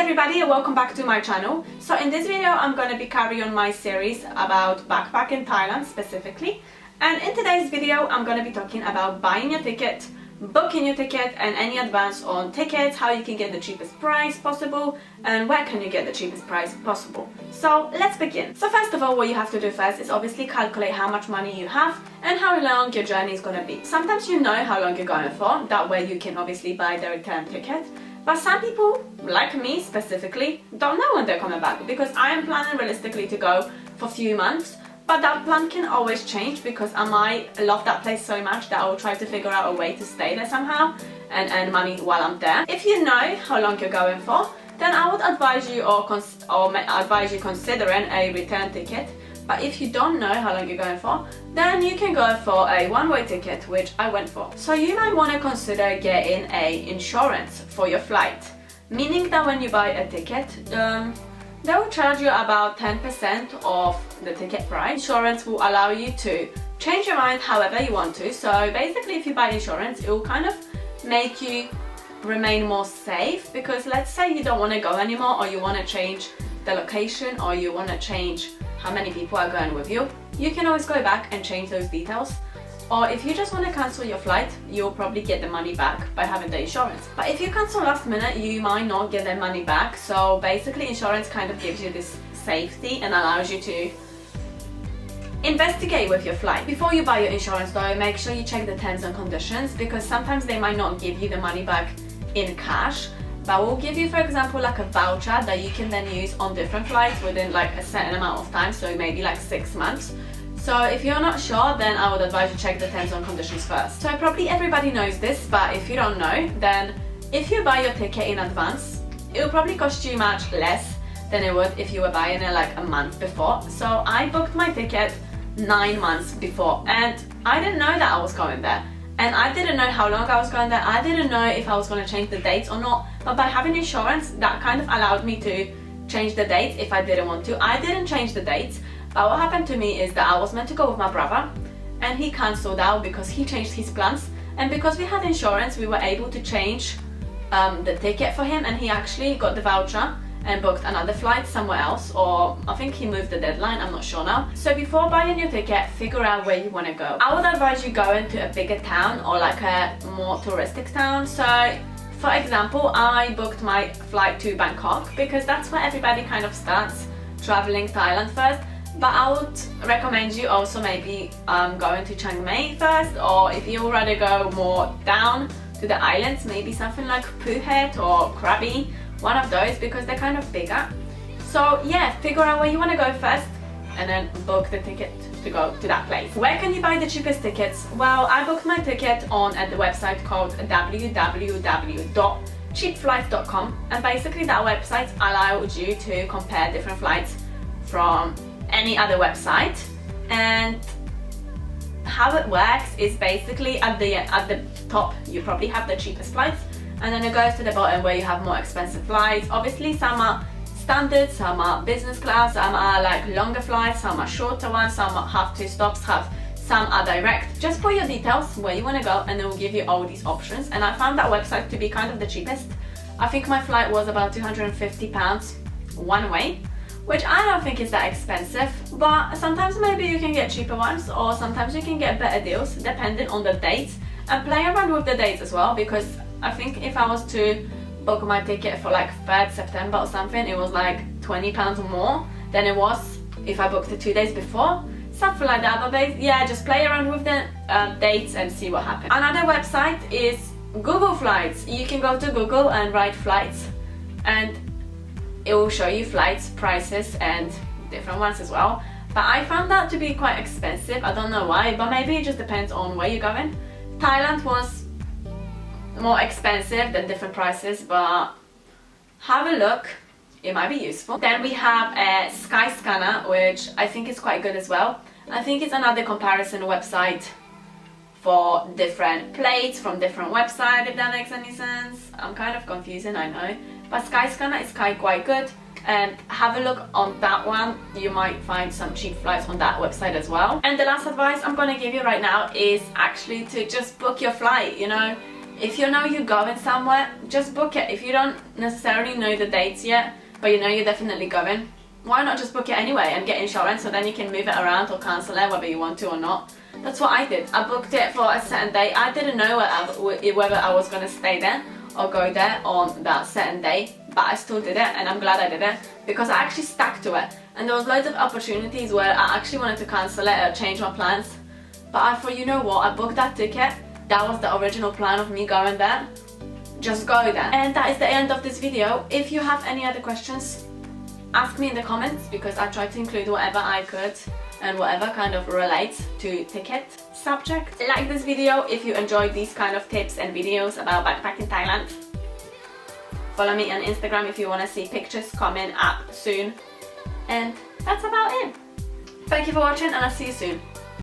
everybody and welcome back to my channel. So in this video I'm going to be carrying on my series about backpacking Thailand specifically, and in today's video I'm going to be talking about buying your ticket, booking your ticket and any advance on tickets, how you can get the cheapest price possible and where can you get the cheapest price possible. So let's begin. So first of all, what you have to do first is obviously calculate how much money you have and how long your journey is going to be. Sometimes you know how long you're going for, that way you can obviously buy the return ticket. But some people, like me specifically, don't know when they're coming back, because I am planning realistically to go for a few months, but that plan can always change because I might love that place so much that I will try to figure out a way to stay there somehow and earn money while I'm there. If you know how long you're going for, then I would advise you advise you considering a return ticket. But if you don't know how long you're going for, then you can go for a one-way ticket, which I went for. So you might want to consider getting a insurance for your flight, meaning that when you buy a ticket, they will charge you about 10% of the ticket price. Insurance will allow you to change your mind however you want to. So basically, if you buy insurance, it will kind of make you remain more safe, because let's say you don't want to go anymore, or you want to change the location, or you want to change how many people are going with you, you can always go back and change those details. Or if you just want to cancel your flight, you'll probably get the money back by having the insurance. But if you cancel last minute, you might not get the money back. So basically, insurance kind of gives you this safety and allows you to investigate with your flight. Before you buy your insurance though, make sure you check the terms and conditions, because sometimes they might not give you the money back in cash, but will give you, for example, like a voucher that you can then use on different flights within like a certain amount of time, so maybe like 6 months. So if you're not sure, then I would advise you check the terms and conditions first. So probably everybody knows this, but if you don't know, then if you buy your ticket in advance, it will probably cost you much less than it would if you were buying it like a month before. So I booked my ticket 9 months before, and I didn't know that I was going there. And I didn't know how long I was going there. I didn't know if I was going to change the dates or not. But by having insurance, that kind of allowed me to change the dates if I didn't want to. I didn't change the dates. But what happened to me is that I was meant to go with my brother, and he cancelled out because he changed his plans. And because we had insurance, we were able to change the ticket for him, and he actually got the voucher and booked another flight somewhere else, or I think he moved the deadline, I'm not sure now. So before buying your ticket, figure out where you want to go. I would advise you going to a bigger town or like a more touristic town. So for example, I booked my flight to Bangkok because that's where everybody kind of starts traveling Thailand first. But I would recommend you also maybe going to Chiang Mai first, or if you would rather go more down to the islands, maybe something like Phuket or Krabi, one of those, because they're kind of bigger. So yeah, figure out where you want to go first and then book the ticket to go to that place. Where can you buy the cheapest tickets? Well, I booked my ticket at the website called www.cheapflights.com, and basically that website allows you to compare different flights from any other website. And how it works is basically at the top you probably have the cheapest flights, and then it goes to the bottom where you have more expensive flights. Obviously some are standard, some are business class, some are like longer flights, some are shorter ones, some have 2 stops, some are direct. Just put your details where you want to go and it will give you all these options. And I found that website to be kind of the cheapest. I think my flight was about £250 one way, which I don't think is that expensive, but sometimes maybe you can get cheaper ones, or sometimes you can get better deals depending on the dates. And play around with the dates as well, because I think if I was to book my ticket for like 3rd September or something, it was like £20 more than it was if I booked it 2 days before, something like that. But yeah, just play around with the dates and see what happens. Another website is Google Flights. You can go to Google and write flights, and it will show you flights, prices, and different ones as well. But I found that to be quite expensive. I don't know why, but maybe it just depends on where you're going. Thailand was more expensive than different prices, but have a look, it might be useful. Then we have a Skyscanner, which I think is quite good as well. I think it's another comparison website for different plates from different websites, if that makes any sense. I'm kind of confusing, I know, but Skyscanner is quite good, and have a look on that one. You might find some cheap flights on that website as well. And the last advice I'm going to give you right now is actually to just book your flight. You know, if you know you're going somewhere, just book it. If you don't necessarily know the dates yet, but you know you're definitely going, why not just book it anyway and get insurance, so then you can move it around or cancel it whether you want to or not. That's what I did. I booked it for a certain day. I didn't know whether I was going to stay there or go there on that certain day, but I still did it, and I'm glad I did it because I actually stuck to it. And there was loads of opportunities where I actually wanted to cancel it or change my plans, but I thought, you know what, I booked that ticket. That was the original plan of me going there. Just go there. And that is the end of this video. If you have any other questions, ask me in the comments, because I tried to include whatever I could and whatever kind of relates to ticket subject. Like this video if you enjoyed these kind of tips and videos about backpacking Thailand. Follow me on Instagram if you want to see pictures coming up soon. And that's about it. Thank you for watching, and I'll see you soon.